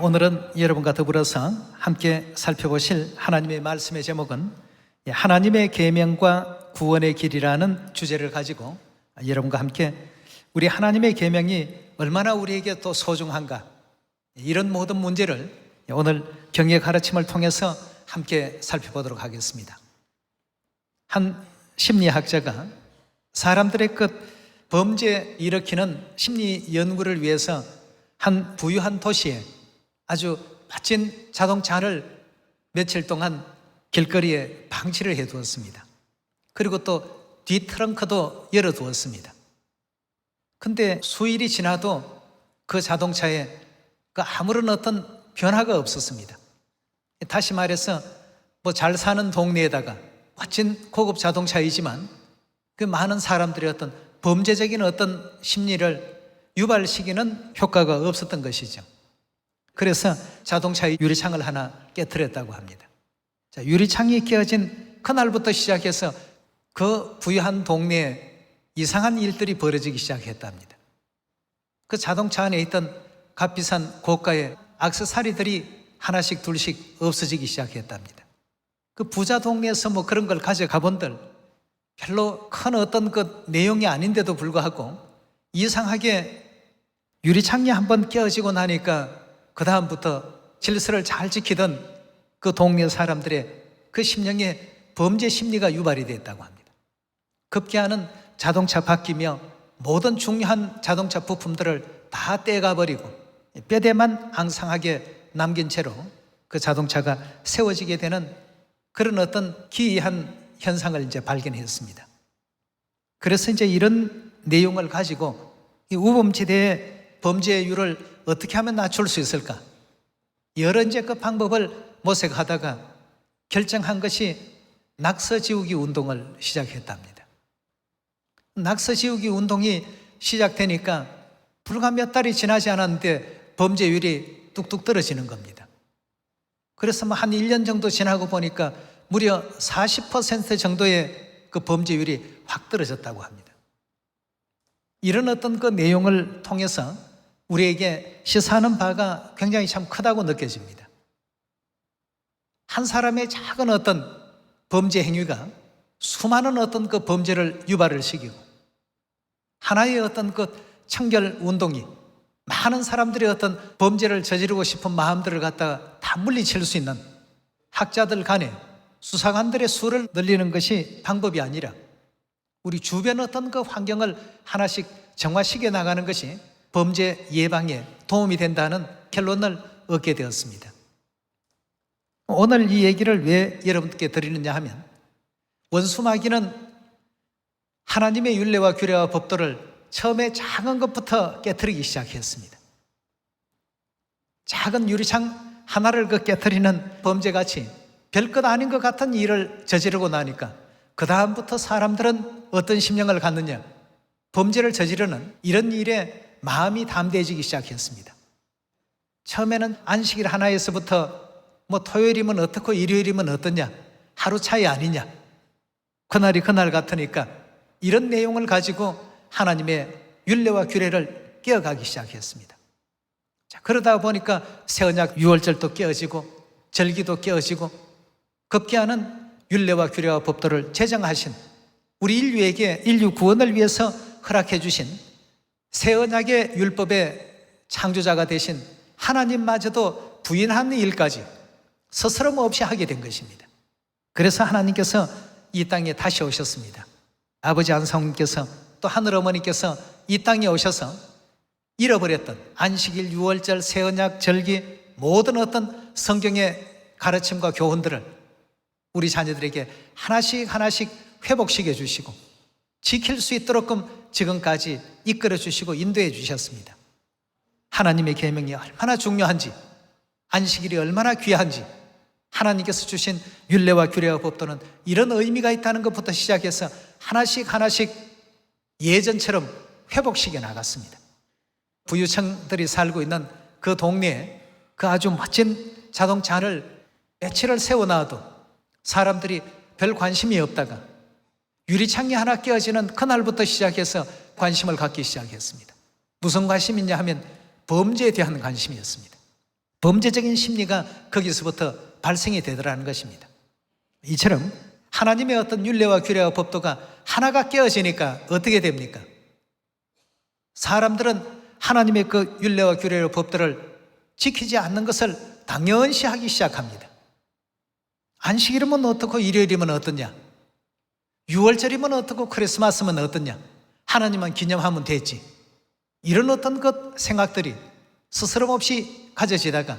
오늘은 여러분과 더불어서 함께 살펴보실 하나님의 말씀의 제목은 하나님의 계명과 구원의 길이라는 주제를 가지고 여러분과 함께 우리 하나님의 계명이 얼마나 우리에게 또 소중한가, 이런 모든 문제를 오늘 경의 가르침을 통해서 함께 살펴보도록 하겠습니다. 한 심리학자가 사람들의 범죄 일으키는 심리 연구를 위해서 한 부유한 도시에 아주 멋진 자동차를 며칠 동안 길거리에 방치를 해두었습니다. 그리고 또 뒤 트렁크도 열어두었습니다. 근데 수일이 지나도 그 자동차에 아무런 어떤 변화가 없었습니다. 다시 말해서 잘 사는 동네에다가 멋진 고급 자동차이지만 그 많은 사람들의 어떤 범죄적인 어떤 심리를 유발시키는 효과가 없었던 것이죠. 그래서 자동차의 유리창을 하나 깨트렸다고 합니다. 유리창이 깨어진 그날부터 시작해서 그 부유한 동네에 이상한 일들이 벌어지기 시작했답니다. 그 자동차 안에 있던 값비싼 고가의 액세서리들이 하나씩 둘씩 없어지기 시작했답니다. 그 부자 동네에서 그런 걸 가져가 본들 별로 큰 어떤 내용이 아닌데도 불구하고 이상하게 유리창이 한번 깨어지고 나니까 그 다음부터 질서를 잘 지키던 그 동네 사람들의 그 심령에 범죄 심리가 유발이 됐다고 합니다. 급기야는 자동차 바뀌며 모든 중요한 자동차 부품들을 다 떼가버리고 뼈대만 앙상하게 남긴 채로 그 자동차가 세워지게 되는 그런 어떤 기이한 현상을 이제 발견했습니다. 그래서 이제 이런 내용을 가지고 이 우범지대의 범죄율을 어떻게 하면 낮출 수 있을까? 여러 이제 그 방법을 모색하다가 결정한 것이 낙서 지우기 운동을 시작했답니다. 낙서 지우기 운동이 시작되니까 불과 몇 달이 지나지 않았는데 범죄율이 뚝뚝 떨어지는 겁니다. 그래서 한 1년 정도 지나고 보니까 무려 40% 정도의 그 범죄율이 확 떨어졌다고 합니다. 이런 어떤 그 내용을 통해서 우리에게 시사하는 바가 굉장히 참 크다고 느껴집니다. 한 사람의 작은 어떤 범죄 행위가 수많은 어떤 그 범죄를 유발을 시키고 하나의 어떤 청결 운동이 많은 사람들의 어떤 범죄를 저지르고 싶은 마음들을 갖다가 다 물리칠 수 있는 학자들 간에 수사관들의 수를 늘리는 것이 방법이 아니라 우리 주변 어떤 그 환경을 하나씩 정화시켜 나가는 것이 범죄 예방에 도움이 된다는 결론을 얻게 되었습니다. 오늘 이 얘기를 왜 여러분께 드리느냐 하면 원수마귀는 하나님의 율례와 규례와 법도를 처음에 작은 것부터 깨트리기 시작했습니다. 작은 유리창 하나를 깨트리는 범죄같이 별것 아닌 것 같은 일을 저지르고 나니까 그 다음부터 사람들은 어떤 심령을 갖느냐, 범죄를 저지르는 이런 일에 마음이 담대해지기 시작했습니다. 처음에는 안식일 하나에서부터 토요일이면 어떻고 일요일이면 어떠냐, 하루 차이 아니냐, 그날이 그날 같으니까 이런 내용을 가지고 하나님의 율례와 규례를 깨어가기 시작했습니다. 그러다 보니까 새 언약 유월절도 깨어지고 절기도 깨어지고 급기야는 율례와 규례와 법도를 제정하신 우리 인류에게 인류 구원을 위해서 허락해 주신 새 언약의 율법의 창조자가 되신 하나님마저도 부인한 일까지 스스럼 없이 하게 된 것입니다. 그래서 하나님께서 이 땅에 다시 오셨습니다. 아버지 안성님께서 또 하늘어머니께서 이 땅에 오셔서 잃어버렸던 안식일, 유월절, 새 언약, 절기 모든 어떤 성경의 가르침과 교훈들을 우리 자녀들에게 하나씩 하나씩 회복시켜 주시고 지킬 수 있도록 지금까지 이끌어 주시고 인도해 주셨습니다. 하나님의 계명이 얼마나 중요한지, 안식일이 얼마나 귀한지, 하나님께서 주신 율례와 규례와 법도는 이런 의미가 있다는 것부터 시작해서 하나씩 하나씩 예전처럼 회복시켜 나갔습니다. 부유층들이 살고 있는 그 동네에 그 아주 멋진 자동차를 며칠을 세워놔도 사람들이 별 관심이 없다가 유리창이 하나 깨어지는 그날부터 시작해서 관심을 갖기 시작했습니다. 무슨 관심이냐 하면 범죄에 대한 관심이었습니다. 범죄적인 심리가 거기서부터 발생이 되더라는 것입니다. 이처럼 하나님의 어떤 율례와 규례와 법도가 하나가 깨어지니까 어떻게 됩니까? 사람들은 하나님의 그 율례와 규례와 법들을 지키지 않는 것을 당연시 하기 시작합니다. 안식일이면 어떻고 일요일이면 어떠냐? 6월절이면 어떻고 크리스마스면 어떠냐? 하나님만 기념하면 됐지. 이런 어떤 것 생각들이 스스럼 없이 가져지다가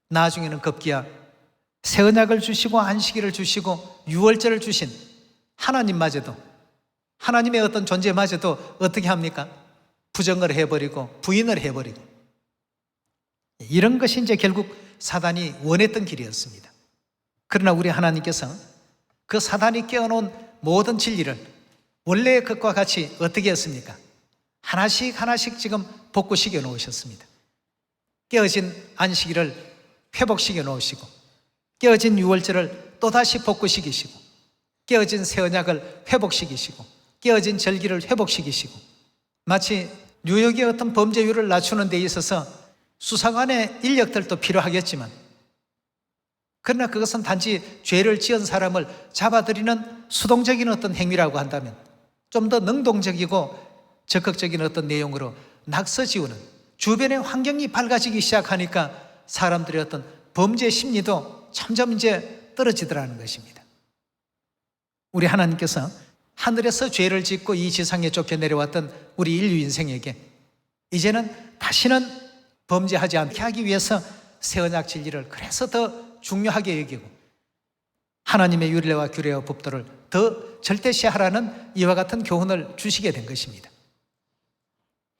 나중에는 급기야 새 언약을 주시고 안식일을 주시고 6월절을 주신 하나님마저도, 하나님의 어떤 존재마저도 어떻게 합니까? 부정을 해버리고 부인을 해버리고, 이런 것이 이제 결국 사단이 원했던 길이었습니다. 그러나 우리 하나님께서 그 사단이 깨어놓은 모든 진리를 원래의 것과 같이 어떻게 했습니까? 하나씩 하나씩 지금 복구시켜 놓으셨습니다. 깨어진 안식일을 회복시켜 놓으시고, 깨어진 유월절을 또다시 복구시키시고, 깨어진 새 언약을 회복시키시고, 깨어진 절기를 회복시키시고, 마치 뉴욕의 어떤 범죄율을 낮추는 데 있어서 수사관의 인력들도 필요하겠지만, 그러나 그것은 단지 죄를 지은 사람을 잡아들이는 수동적인 어떤 행위라고 한다면 좀 더 능동적이고 적극적인 어떤 내용으로 낙서지우는, 주변의 환경이 밝아지기 시작하니까 사람들의 어떤 범죄 심리도 점점 이제 떨어지더라는 것입니다. 우리 하나님께서 하늘에서 죄를 짓고 이 지상에 쫓겨 내려왔던 우리 인류 인생에게 이제는 다시는 범죄하지 않게 하기 위해서 새 언약 진리를 그래서 더 중요하게 여기고 하나님의 율례와 규례와 법도를 더 절대시하라는 이와 같은 교훈을 주시게 된 것입니다.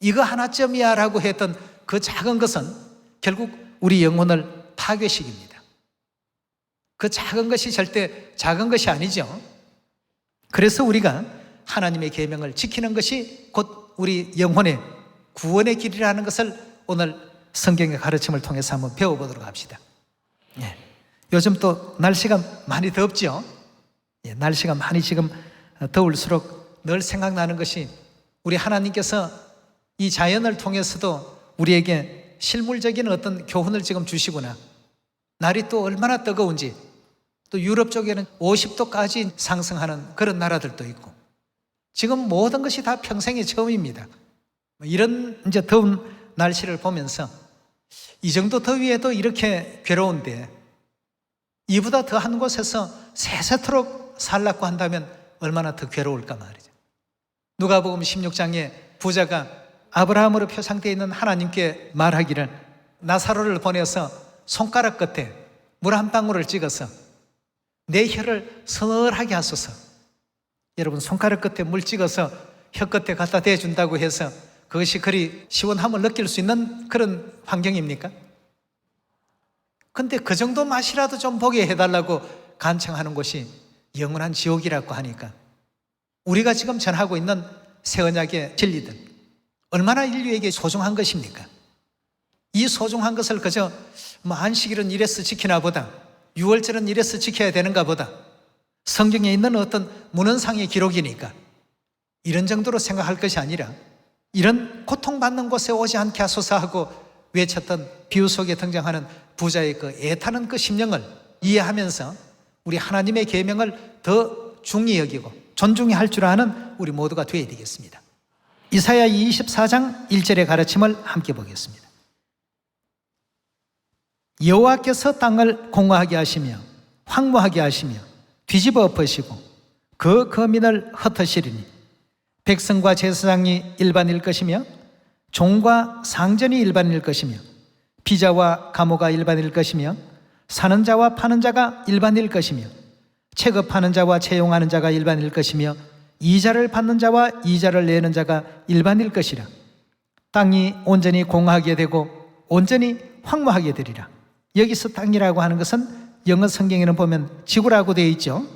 이거 하나쯤이야 라고 했던 그 작은 것은 결국 우리 영혼을 파괴시킵니다. 그 작은 것이 절대 작은 것이 아니죠. 그래서 우리가 하나님의 계명을 지키는 것이 곧 우리 영혼의 구원의 길이라는 것을 오늘 성경의 가르침을 통해서 한번 배워보도록 합시다. 예. 요즘 또 날씨가 많이 덥죠. 예, 날씨가 많이 지금 더울수록 늘 생각나는 것이 우리 하나님께서 이 자연을 통해서도 우리에게 실물적인 어떤 교훈을 지금 주시구나. 날이 또 얼마나 뜨거운지, 또 유럽 쪽에는 50도까지 상승하는 그런 나라들도 있고, 지금 모든 것이 다 평생의 처음입니다. 이런 이제 더운 날씨를 보면서 이 정도 더위에도 이렇게 괴로운데 이보다 더한 곳에서 세세토록 살라고 한다면 얼마나 더 괴로울까 말이죠. 누가복음 16장에 부자가 아브라함으로 표상되어 있는 하나님께 말하기를 나사로를 보내서 손가락 끝에 물 한 방울을 찍어서 내 혀를 서늘하게 하소서. 여러분, 손가락 끝에 물 찍어서 혀 끝에 갖다 대준다고 해서 그것이 그리 시원함을 느낄 수 있는 그런 환경입니까? 근데 그 정도 맛이라도 좀 보게 해달라고 간청하는 곳이 영원한 지옥이라고 하니까 우리가 지금 전하고 있는 새 언약의 진리들 얼마나 인류에게 소중한 것입니까? 이 소중한 것을 그저 안식일은 이래서 지키나 보다, 6월절은 이래서 지켜야 되는가 보다, 성경에 있는 어떤 문헌상의 기록이니까 이런 정도로 생각할 것이 아니라 이런 고통받는 곳에 오지 않게 하소서 하고 외쳤던 비유 속에 등장하는 부자의 그 애타는 그 심령을 이해하면서 우리 하나님의 계명을 더 중히 여기고 존중히 할 줄 아는 우리 모두가 되어야 되겠습니다. 이사야 24장 1절의 가르침을 함께 보겠습니다. 여호와께서 땅을 공허하게 하시며 황무하게 하시며 뒤집어 엎으시고 그 거민을 흩으시리니 백성과 제사장이 일반일 것이며 종과 상전이 일반일 것이며 비자와 가모가 일반일 것이며 사는 자와 파는 자가 일반일 것이며 체급하는 자와 채용하는 자가 일반일 것이며 이자를 받는 자와 이자를 내는 자가 일반일 것이라. 땅이 온전히 공허하게 되고 온전히 황무하게 되리라. 여기서 땅이라고 하는 것은 영어 성경에는 보면 지구라고 되어 있죠.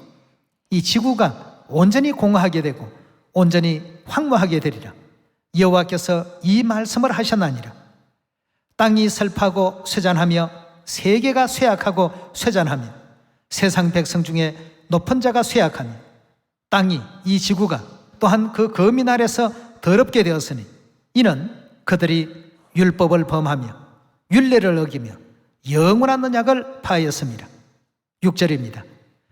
이 지구가 온전히 공허하게 되고 온전히 황무하게 되리라. 여호와께서 이 말씀을 하셨나니라. 땅이 슬퍼하고 쇠잔하며 세계가 쇠약하고 쇠잔하며 세상 백성 중에 높은 자가 쇠약하며 땅이, 이 지구가 또한 그 거민 아래서 더럽게 되었으니 이는 그들이 율법을 범하며 율례를 어기며 영원한 언약을 파하였습니다. 6절입니다.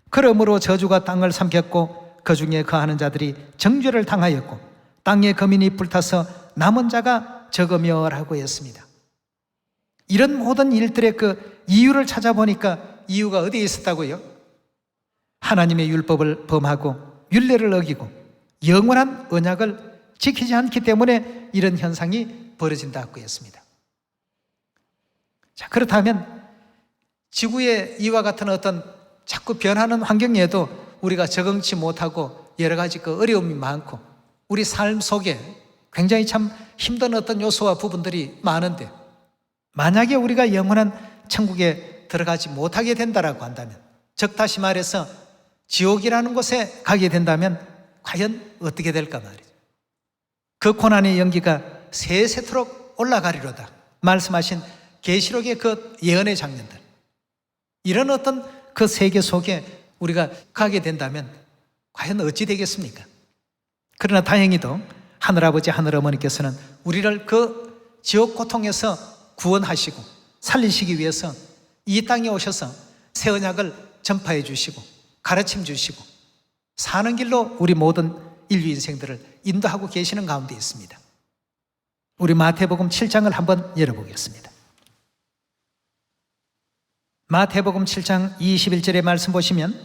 그러므로 저주가 땅을 삼켰고 그 중에 거하는 자들이 정죄를 당하였고 땅의 거민이 불타서 남은 자가 적으며라고 했습니다. 이런 모든 일들의 그 이유를 찾아보니까 이유가 어디에 있었다고요? 하나님의 율법을 범하고 율례를 어기고 영원한 언약을 지키지 않기 때문에 이런 현상이 벌어진다고 했습니다. 자, 그렇다면 지구의 이와 같은 어떤 자꾸 변하는 환경에도 우리가 적응치 못하고 여러 가지 그 어려움이 많고 우리 삶 속에 굉장히 참 힘든 어떤 요소와 부분들이 많은데 만약에 우리가 영원한 천국에 들어가지 못하게 된다라고 한다면, 즉 다시 말해서 지옥이라는 곳에 가게 된다면 과연 어떻게 될까 말이죠. 그 고난의 연기가 세세토록 올라가리로다 말씀하신 계시록의 그 예언의 장면들, 이런 어떤 그 세계 속에 우리가 가게 된다면 과연 어찌 되겠습니까? 그러나 다행히도 하늘아버지 하늘어머니께서는 우리를 그 지옥 고통에서 구원하시고 살리시기 위해서 이 땅에 오셔서 새 언약을 전파해 주시고 가르침 주시고 사는 길로 우리 모든 인류 인생들을 인도하고 계시는 가운데 있습니다. 우리 마태복음 7장을 한번 열어보겠습니다. 마태복음 7장 21절의 말씀 보시면,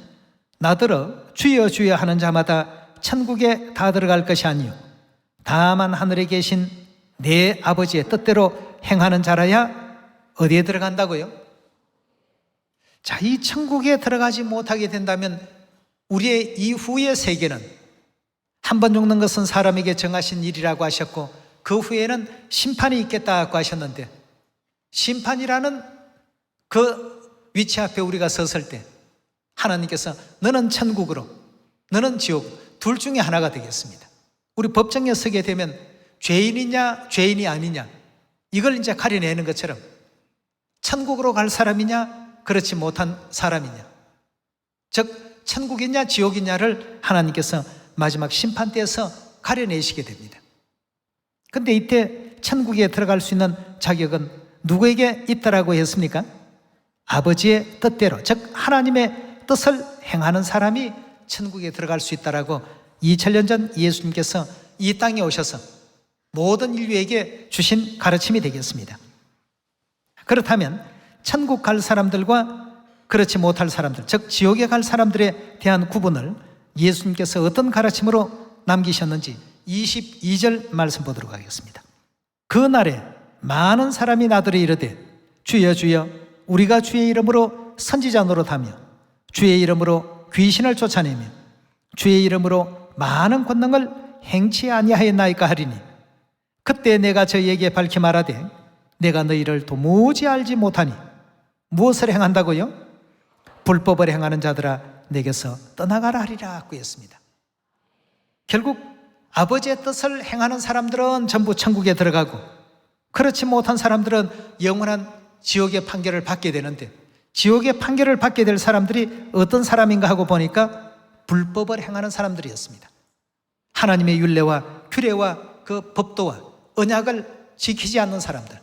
나더러 주여 주여 하는 자마다 천국에 다 들어갈 것이 아니요 다만 하늘에 계신 내 아버지의 뜻대로 행하는 자라야 어디에 들어간다고요? 자, 이 천국에 들어가지 못하게 된다면 우리의 이후의 세계는 한 번 죽는 것은 사람에게 정하신 일이라고 하셨고 그 후에는 심판이 있겠다고 하셨는데, 심판이라는 그 위치 앞에 우리가 섰을 때 하나님께서 너는 천국으로 너는 지옥 둘 중에 하나가 되겠습니다. 우리 법정에 서게 되면 죄인이냐 죄인이 아니냐 이걸 이제 가려내는 것처럼 천국으로 갈 사람이냐 그렇지 못한 사람이냐, 즉 천국이냐 지옥이냐를 하나님께서 마지막 심판 때에서 가려내시게 됩니다. 근데 이때 천국에 들어갈 수 있는 자격은 누구에게 있다라고 했습니까? 아버지의 뜻대로, 즉 하나님의 뜻을 행하는 사람이 천국에 들어갈 수 있다라고 2000년 전 예수님께서 이 땅에 오셔서 모든 인류에게 주신 가르침이 되겠습니다. 그렇다면 천국 갈 사람들과 그렇지 못할 사람들, 즉 지옥에 갈 사람들에 대한 구분을 예수님께서 어떤 가르침으로 남기셨는지 22절 말씀 보도록 하겠습니다. 그 날에 많은 사람이 나더러 이르되 주여 주여 우리가 주의 이름으로 선지자 노릇하며 주의 이름으로 귀신을 쫓아내며 주의 이름으로 많은 권능을 행치 아니하였나이까 하리니, 그때 내가 저희에게 밝히 말하되 내가 너희를 도무지 알지 못하니 무엇을 행한다고요? 불법을 행하는 자들아 내게서 떠나가라 하리라고 했습니다. 결국 아버지의 뜻을 행하는 사람들은 전부 천국에 들어가고 그렇지 못한 사람들은 영원한 지옥의 판결을 받게 되는데, 지옥의 판결을 받게 될 사람들이 어떤 사람인가 하고 보니까 불법을 행하는 사람들이었습니다. 하나님의 율례와 규례와 그 법도와 언약을 지키지 않는 사람들,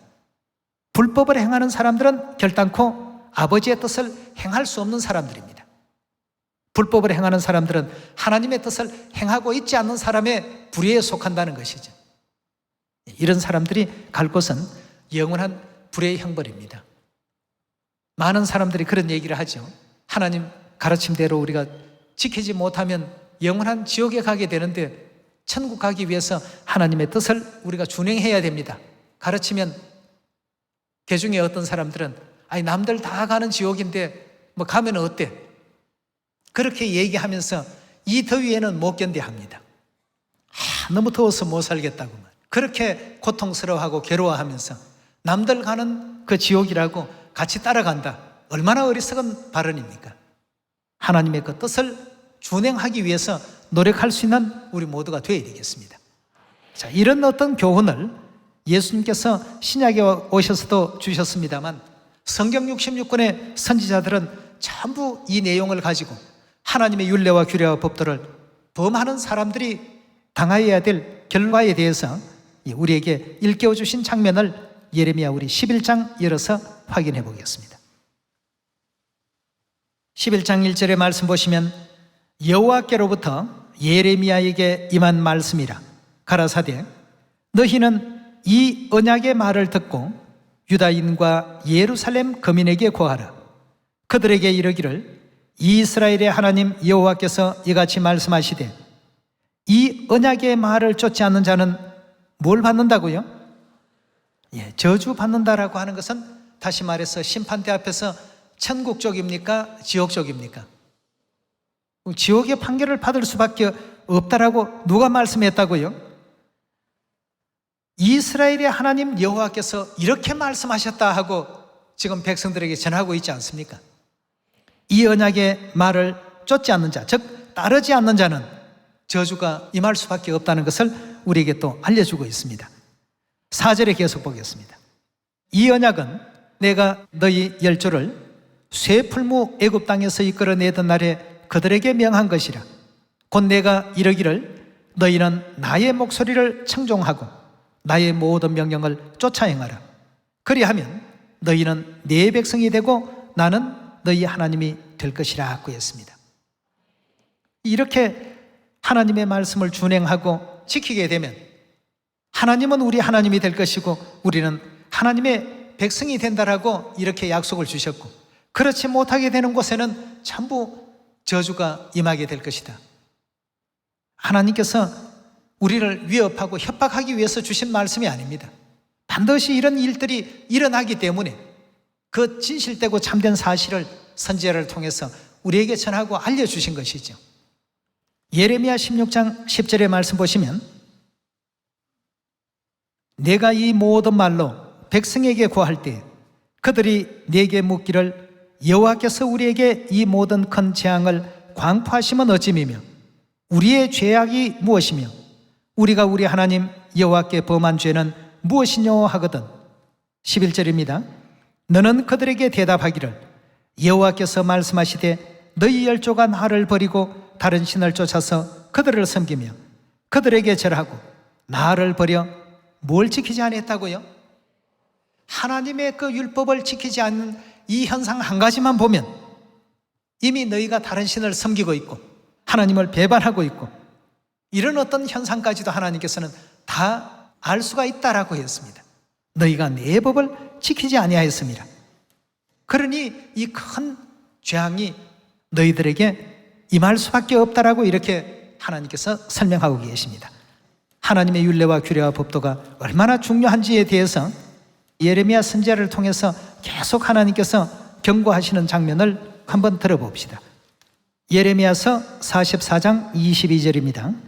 불법을 행하는 사람들은 결단코 아버지의 뜻을 행할 수 없는 사람들입니다. 불법을 행하는 사람들은 하나님의 뜻을 행하고 있지 않는 사람의 불의에 속한다는 것이죠. 이런 사람들이 갈 곳은 영원한 불의 형벌입니다. 많은 사람들이 그런 얘기를 하죠. 하나님 가르침대로 우리가 지키지 못하면 영원한 지옥에 가게 되는데 천국 가기 위해서 하나님의 뜻을 우리가 준행해야 됩니다. 가르치면 그 중에 어떤 사람들은 아니 남들 다 가는 지옥인데 뭐 가면 어때? 그렇게 얘기하면서 이 더위에는 못 견뎌합니다. 너무 더워서 못 살겠다고만 그렇게 고통스러워하고 괴로워하면서 남들 가는 그 지옥이라고 같이 따라간다. 얼마나 어리석은 발언입니까? 하나님의 그 뜻을 준행하기 위해서 노력할 수 있는 우리 모두가 되어야 되겠습니다. 자, 이런 어떤 교훈을 예수님께서 신약에 오셔서도 주셨습니다만 성경 66권의 선지자들은 전부 이 내용을 가지고 하나님의 율례와 규례와 법도를 범하는 사람들이 당하여야 될 결과에 대해서 우리에게 일깨워 주신 장면을 예레미야 우리 11장 열어서 확인해 보겠습니다. 11장 1절의 말씀 보시면 여호와께로부터 예레미야에게 임한 말씀이라. 가라사대 너희는 이 언약의 말을 듣고 유다인과 예루살렘 거민에게 고하라. 그들에게 이르기를 이스라엘의 하나님 여호와께서 이같이 말씀하시되 이 언약의 말을 쫓지 않는 자는 뭘 받는다고요? 저주 받는다라고 하는 것은 다시 말해서 심판대 앞에서 천국 쪽입니까? 지옥 쪽입니까? 지옥의 판결을 받을 수밖에 없다라고 누가 말씀했다고요? 이스라엘의 하나님 여호와께서 이렇게 말씀하셨다 하고 지금 백성들에게 전하고 있지 않습니까? 이 언약의 말을 쫓지 않는 자, 즉 따르지 않는 자는 저주가 임할 수밖에 없다는 것을 우리에게 또 알려주고 있습니다. 4절에 계속 보겠습니다. 이 언약은 내가 너희 열조를 쇠풀무 애굽 땅에서 이끌어내던 날에 그들에게 명한 것이라. 곧 내가 이르기를 너희는 나의 목소리를 청종하고 나의 모든 명령을 쫓아 행하라. 그리하면 너희는 내 백성이 되고 나는 너희 하나님이 될 것이라 하고 했습니다. 이렇게 하나님의 말씀을 준행하고 지키게 되면 하나님은 우리 하나님이 될 것이고 우리는 하나님의 백성이 된다라고 이렇게 약속을 주셨고, 그렇지 못하게 되는 곳에는 전부 저주가 임하게 될 것이다. 하나님께서 우리를 위협하고 협박하기 위해서 주신 말씀이 아닙니다. 반드시 이런 일들이 일어나기 때문에 그 진실되고 참된 사실을 선지자를 통해서 우리에게 전하고 알려주신 것이죠. 예레미야 16장 10절의 말씀 보시면 내가 이 모든 말로 백성에게 고할 때 그들이 내게 묻기를 여호와께서 우리에게 이 모든 큰 재앙을 광포하심은 어찌미며 우리의 죄악이 무엇이며 우리가 우리 하나님 여호와께 범한 죄는 무엇이뇨 하거든. 11절입니다. 너는 그들에게 대답하기를 여호와께서 말씀하시되 너희 열조가 나를 버리고 다른 신을 쫓아서 그들을 섬기며 그들에게 절하고 나를 버려 뭘 지키지 않았다고요? 하나님의 그 율법을 지키지 않는 이 현상 한 가지만 보면 이미 너희가 다른 신을 섬기고 있고 하나님을 배반하고 있고 이런 어떤 현상까지도 하나님께서는 다 알 수가 있다라고 했습니다. 너희가 내 법을 지키지 아니하였습니다. 그러니 이 큰 재앙이 너희들에게 임할 수밖에 없다라고 이렇게 하나님께서 설명하고 계십니다. 하나님의 율례와 규례와 법도가 얼마나 중요한지에 대해서 예레미야 선지자를 통해서 계속 하나님께서 경고하시는 장면을 한번 들어봅시다. 예레미야서 44장 22절입니다.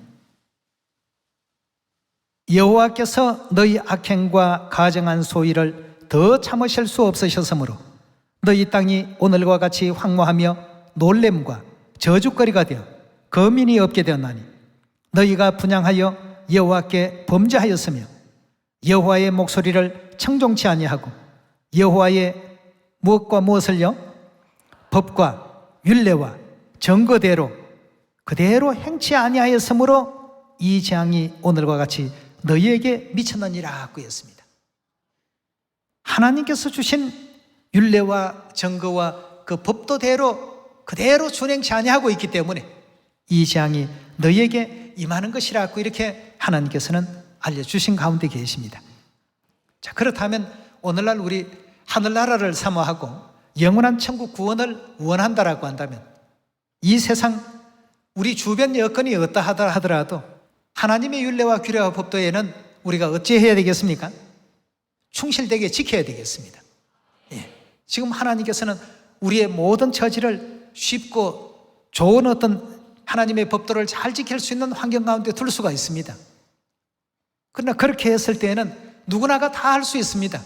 여호와께서 너희 악행과 가정한 소위를 더 참으실 수 없으셨으므로 너희 땅이 오늘과 같이 황무하며 놀램과 저주거리가 되어 거민이 없게 되었나니 너희가 분향하여 여호와께 범죄하였으며 여호와의 목소리를 청종치 아니하고 여호와의 무엇과 무엇을요? 법과 율례와 정거대로 그대로 행치 아니하였으므로 이 재앙이 오늘과 같이 너희에게 미쳤느니라 하고 했습니다. 하나님께서 주신 율례와 정거와 그 법도대로 그대로 준행치 아니하고 있기 때문에 이 재앙이 너희에게 임하는 것이라고 이렇게 하나님께서는 알려주신 가운데 계십니다. 자, 그렇다면 오늘날 우리 하늘나라를 사모하고 영원한 천국 구원을 원한다라고 한다면 이 세상 우리 주변 여건이 어떠하다 하더라도 하나님의 율례와 규례와 법도에는 우리가 어찌해야 되겠습니까? 충실되게 지켜야 되겠습니다. 지금 하나님께서는 우리의 모든 처지를 쉽고 좋은 어떤 하나님의 법도를 잘 지킬 수 있는 환경 가운데 둘 수가 있습니다. 그러나 그렇게 했을 때에는 누구나가 다 할 수 있습니다.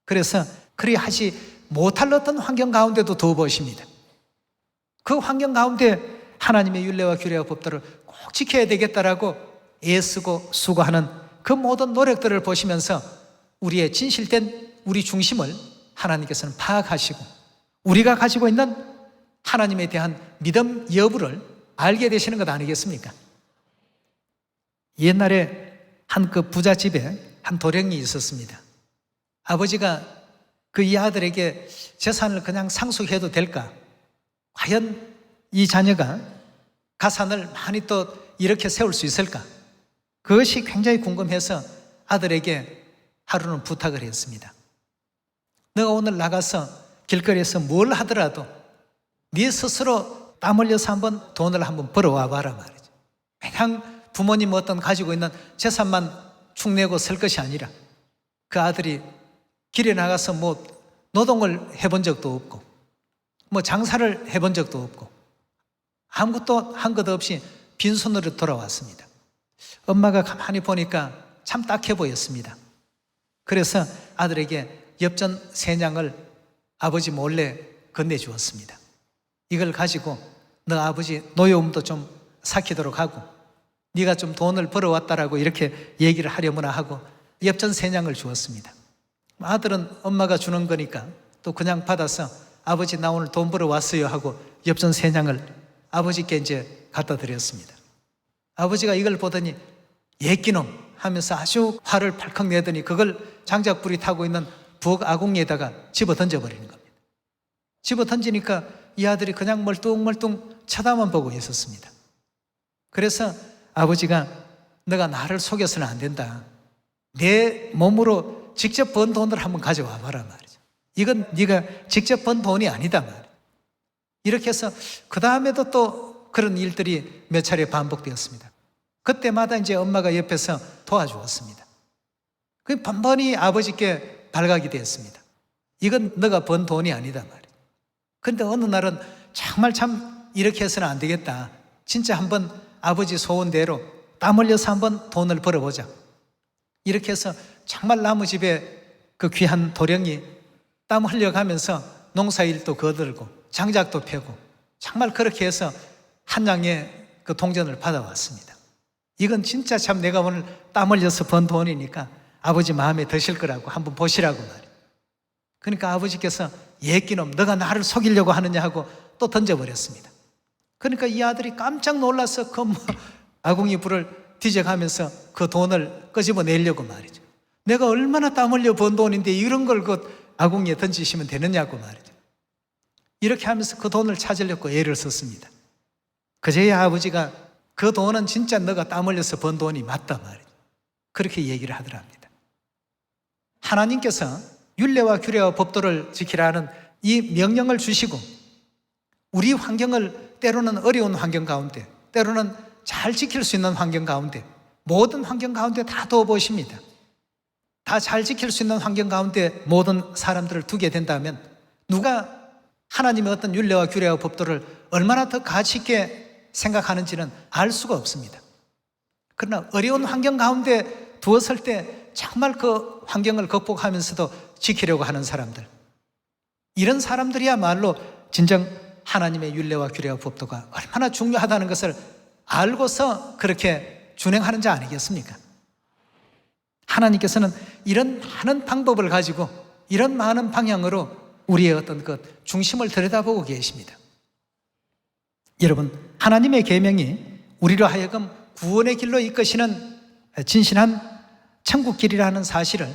그래서 그리 하지 못할 어떤 환경 가운데도 더 보십니다. 그 환경 가운데 하나님의 율례와 규례와 법도를 꼭 지켜야 되겠다라고 애쓰고 수고하는 그 모든 노력들을 보시면서 우리의 진실된 우리 중심을 하나님께서는 파악하시고 우리가 가지고 있는 하나님에 대한 믿음 여부를 알게 되시는 것 아니겠습니까? 옛날에 한 그 부잣집에 한 도령이 있었습니다. 아버지가 그 이 아들에게 재산을 그냥 상속해도 될까? 과연 이 자녀가 가산을 많이 또 이렇게 세울 수 있을까? 그것이 굉장히 궁금해서 아들에게 하루는 부탁을 했습니다. 너가 오늘 나가서 길거리에서 뭘 하더라도 네 스스로 땀 흘려서 한번 돈을 한번 벌어와 봐라 말이죠. 그냥 부모님 어떤 가지고 있는 재산만 축내고 쓸 것이 아니라 그 아들이 길에 나가서 뭐 노동을 해본 적도 없고 뭐 장사를 해본 적도 없고 아무것도 한 것 없이 빈손으로 돌아왔습니다. 엄마가 가만히 보니까 참 딱해 보였습니다. 그래서 아들에게 엽전 3냥을 아버지 몰래 건네주었습니다. 이걸 가지고 너 아버지 노여움도 좀 삭히도록 하고 네가 좀 돈을 벌어왔다라고 이렇게 얘기를 하려무나 하고 엽전 3냥을 주었습니다. 아들은 엄마가 주는 거니까 또 그냥 받아서 아버지 나 오늘 돈 벌어왔어요 하고 엽전 3냥을 아버지께 이제 갖다 드렸습니다. 아버지가 이걸 보더니 예끼놈 하면서 아주 화를 팔컥 내더니 그걸 장작불이 타고 있는 부엌 아궁이에다가 집어 던져버리는 겁니다. 집어 던지니까 이 아들이 그냥 멀뚱멀뚱 쳐다만 보고 있었습니다. 그래서 아버지가 너가 나를 속여서는 안 된다. 내 몸으로 직접 번 돈을 한번 가져와 봐라 말이죠. 이건 네가 직접 번 돈이 아니다 말이죠. 이렇게 해서 그 다음에도 또 그런 일들이 몇 차례 반복되었습니다. 그때마다 이제 엄마가 옆에서 도와주었습니다. 그 번번이 아버지께 발각이 되었습니다. 이건 너가 번 돈이 아니다 말이에요. 그런데 어느 날은 정말 참 이렇게 해서는 안 되겠다. 진짜 한번 아버지 소원대로 땀 흘려서 한번 돈을 벌어보자. 이렇게 해서 정말 나무집에 그 귀한 도령이 땀 흘려가면서 농사일도 거들고 장작도 펴고 정말 그렇게 해서 한 양의 그 동전을 받아왔습니다. 이건 진짜 참 내가 오늘 땀 흘려서 번 돈이니까 아버지 마음에 드실 거라고 한번 보시라고 말이에요. 그러니까 아버지께서 예끼놈 너가 나를 속이려고 하느냐 하고 또 던져버렸습니다. 그러니까 이 아들이 깜짝 놀라서 그 아궁이 불을 뒤져가면서 그 돈을 끄집어내려고 말이죠. 내가 얼마나 땀 흘려 번 돈인데 이런 걸 그 아궁이에 던지시면 되느냐고 말이죠. 이렇게 하면서 그 돈을 찾으려고 애를 썼습니다. 그제야 아버지가 그 돈은 진짜 너가 땀 흘려서 번 돈이 맞다 말이죠. 그렇게 얘기를 하더랍니다. 하나님께서 율례와 규례와 법도를 지키라는 이 명령을 주시고 우리 환경을 때로는 어려운 환경 가운데 때로는 잘 지킬 수 있는 환경 가운데 모든 환경 가운데 다 두어보십니다. 다 잘 지킬 수 있는 환경 가운데 모든 사람들을 두게 된다면 누가 하나님의 어떤 율례와 규례와 법도를 얼마나 더 가치 있게 생각하는지는 알 수가 없습니다. 그러나 어려운 환경 가운데 두었을 때 정말 그 환경을 극복하면서도 지키려고 하는 사람들, 이런 사람들이야말로 진정 하나님의 율례와 규례와 법도가 얼마나 중요하다는 것을 알고서 그렇게 준행하는 자 아니겠습니까? 하나님께서는 이런 많은 방법을 가지고 이런 많은 방향으로 우리의 어떤 것 중심을 들여다보고 계십니다. 여러분, 하나님의 계명이 우리로 하여금 구원의 길로 이끄시는 진실한 천국 길이라는 사실을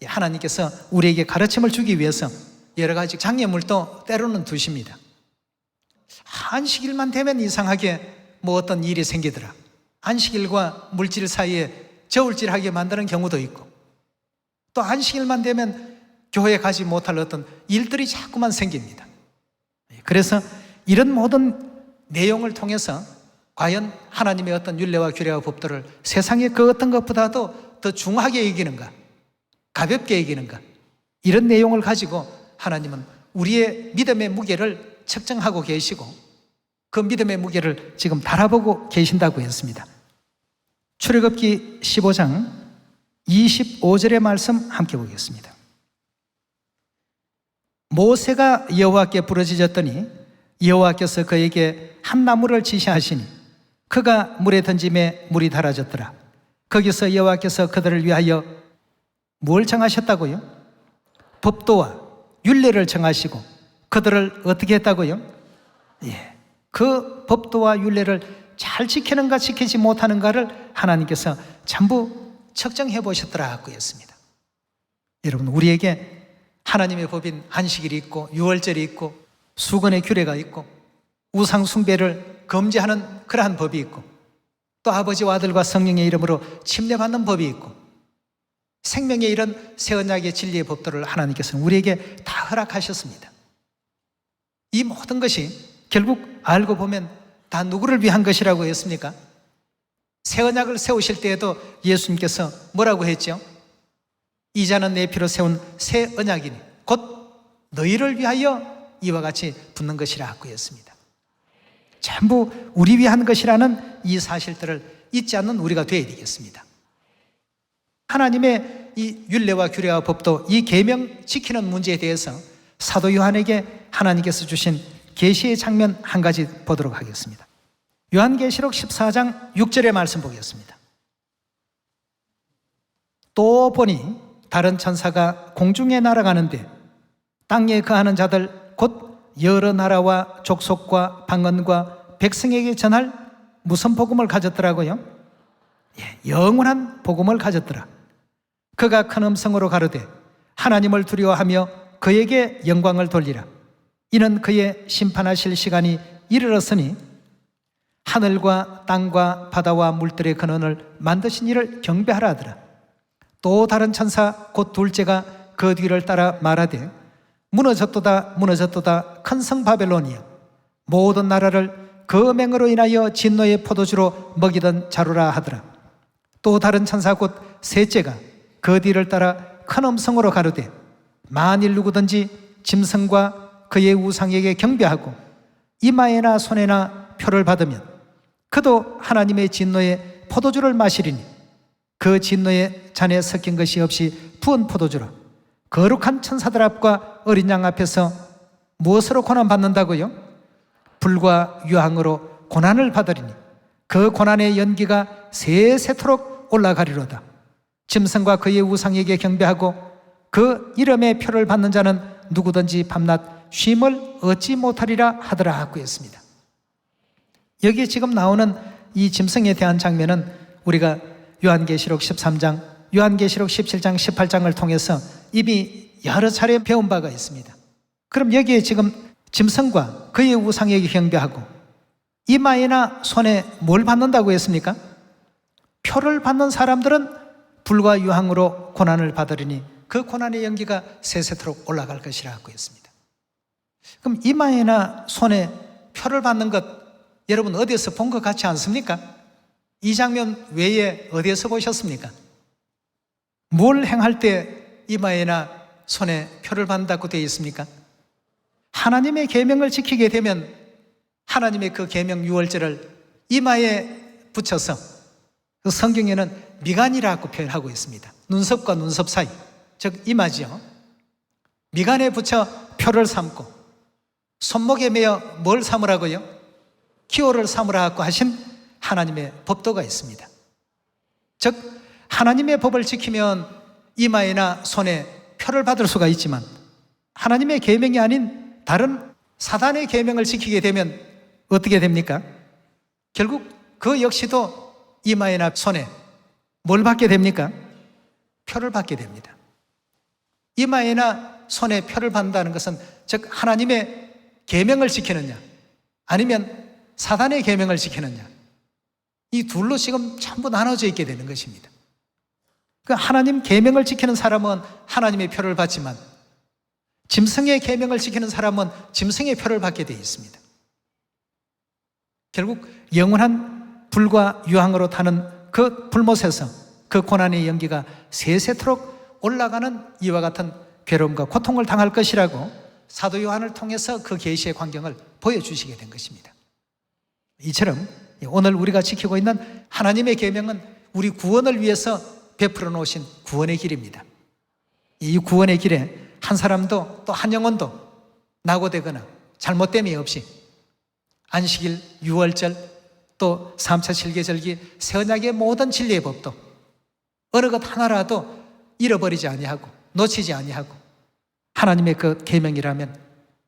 하나님께서 우리에게 가르침을 주기 위해서 여러 가지 장애물도 때로는 두십니다. 안식일만 되면 이상하게 뭐 어떤 일이 생기더라. 안식일과 물질 사이에 저울질하게 만드는 경우도 있고 또 안식일만 되면 교회에 가지 못할 어떤 일들이 자꾸만 생깁니다. 그래서 이런 모든 내용을 통해서 과연 하나님의 어떤 율례와 규례와 법도를 세상의 그 어떤 것보다도 더 중하게 여기는가, 가볍게 여기는가, 이런 내용을 가지고 하나님은 우리의 믿음의 무게를 측정하고 계시고 그 믿음의 무게를 지금 달아보고 계신다고 했습니다. 출애굽기 15장 25절의 말씀 함께 보겠습니다. 모세가 여호와께 부르짖었더니 여호와께서 그에게 한 나무를 지시하시니 그가 물에 던짐에 물이 달아졌더라. 거기서 여호와께서 그들을 위하여 뭘 정하셨다고요? 법도와 율례를 정하시고 그들을 어떻게 했다고요? 그 법도와 율례를 잘 지키는가 지키지 못하는가를 하나님께서 전부 측정해 보셨더라고 했습니다. 여러분, 우리에게 하나님의 법인 안식일이 있고 유월절이 있고 수건의 규례가 있고 우상 숭배를 금지하는 그러한 법이 있고, 또 아버지와 아들과 성령의 이름으로 침례받는 법이 있고, 생명의 이런 새 언약의 진리의 법도를 하나님께서는 우리에게 다 허락하셨습니다. 이 모든 것이 결국 알고 보면 다 누구를 위한 것이라고 했습니까? 새 언약을 세우실 때에도 예수님께서 뭐라고 했죠? 이자는 내 피로 세운 새 언약이니 곧 너희를 위하여 이와 같이 붙는 것이라고 했습니다. 전부 우리 위한 것이라는 이 사실들을 잊지 않는 우리가 되어야 되겠습니다. 하나님의 이 율례와 규례와 법도, 이 계명 지키는 문제에 대해서 사도 요한에게 하나님께서 주신 계시의 장면 한 가지 보도록 하겠습니다. 요한계시록 14장 6절의 말씀 보겠습니다. 또 보니 다른 천사가 공중에 날아가는데 땅에 거하는 자들 곧 여러 나라와 족속과 방언과 백성에게 전할 무슨 복음을 가졌더라고요? 영원한 복음을 가졌더라. 그가 큰 음성으로 가로되 하나님을 두려워하며 그에게 영광을 돌리라. 이는 그의 심판하실 시간이 이르렀으니 하늘과 땅과 바다와 물들의 근원을 만드신 이를 경배하라 하더라. 또 다른 천사 곧 둘째가 그 뒤를 따라 말하되 무너졌도다 무너졌도다 큰 성 바벨론이여, 모든 나라를 그 맹으로 인하여 진노의 포도주로 먹이던 자루라 하더라. 또 다른 천사 곧 셋째가 그 뒤를 따라 큰 음성으로 가로되 만일 누구든지 짐승과 그의 우상에게 경배하고 이마에나 손에나 표를 받으면 그도 하나님의 진노의 포도주를 마시리니 그 진노의 잔에 섞인 것이 없이 부은 포도주라. 거룩한 천사들 앞과 어린 양 앞에서 무엇으로 고난받는다고요? 불과 유황으로 고난을 받으리니 그 고난의 연기가 세세토록 올라가리로다. 짐승과 그의 우상에게 경배하고 그 이름의 표를 받는 자는 누구든지 밤낮 쉼을 얻지 못하리라 하더라 하고 했습니다. 여기에 지금 나오는 이 짐승에 대한 장면은 우리가 요한계시록 13장, 요한계시록 17장, 18장을 통해서 이미 여러 차례 배운 바가 있습니다. 그럼 여기에 지금 짐승과 그의 우상에게 경배하고 이마에나 손에 뭘 받는다고 했습니까? 표를 받는 사람들은 불과 유황으로 고난을 받으리니 그 고난의 연기가 세세토록 올라갈 것이라고 했습니다. 그럼 이마에나 손에 표를 받는 것, 여러분 어디에서 본 것 같지 않습니까? 이 장면 외에 어디에서 보셨습니까? 뭘 행할 때 이마에나 손에 표를 받는다고 되어 있습니까? 하나님의 계명을 지키게 되면 하나님의 그 계명 유월절을 이마에 붙여서, 그 성경에는 미간이라고 표현하고 있습니다. 눈썹과 눈썹 사이, 즉 이마지요. 미간에 붙여 표를 삼고 손목에 매어 뭘 삼으라고요? 기호를 삼으라고 하신 하나님의 법도가 있습니다. 즉 하나님의 법을 지키면 이마에나 손에 표를 받을 수가 있지만 하나님의 계명이 아닌 다른 사단의 계명을 지키게 되면 어떻게 됩니까? 결국 그 역시도 이마에나 손에 뭘 받게 됩니까? 표를 받게 됩니다. 이마에나 손에 표를 받는다는 것은 즉 하나님의 계명을 지키느냐 아니면 사단의 계명을 지키느냐, 이 둘로 지금 전부 나눠져 있게 되는 것입니다. 그 하나님 계명을 지키는 사람은 하나님의 표를 받지만 짐승의 계명을 지키는 사람은 짐승의 표를 받게 되어 있습니다. 결국 영원한 불과 유황으로 타는 그 불못에서 그 고난의 연기가 세세토록 올라가는 이와 같은 괴로움과 고통을 당할 것이라고 사도 요한을 통해서 그 계시의 광경을 보여주시게 된 것입니다. 이처럼 오늘 우리가 지키고 있는 하나님의 계명은 우리 구원을 위해서 베풀어 놓으신 구원의 길입니다. 이 구원의 길에 한 사람도 또 한 영혼도 낙오되거나 잘못됨이 없이 안식일, 유월절, 또 3차 실계절기, 새 언약의 모든 진리의 법도 어느 것 하나라도 잃어버리지 아니하고 놓치지 아니하고 하나님의 그 계명이라면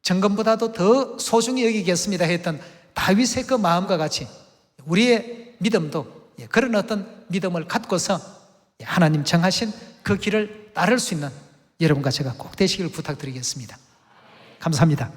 정금보다도 더 소중히 여기겠습니다 했던 다윗의 그 마음과 같이 우리의 믿음도 그런 어떤 믿음을 갖고서 하나님 정하신 그 길을 따를 수 있는 여러분과 제가 꼭 되시기를 부탁드리겠습니다. 감사합니다.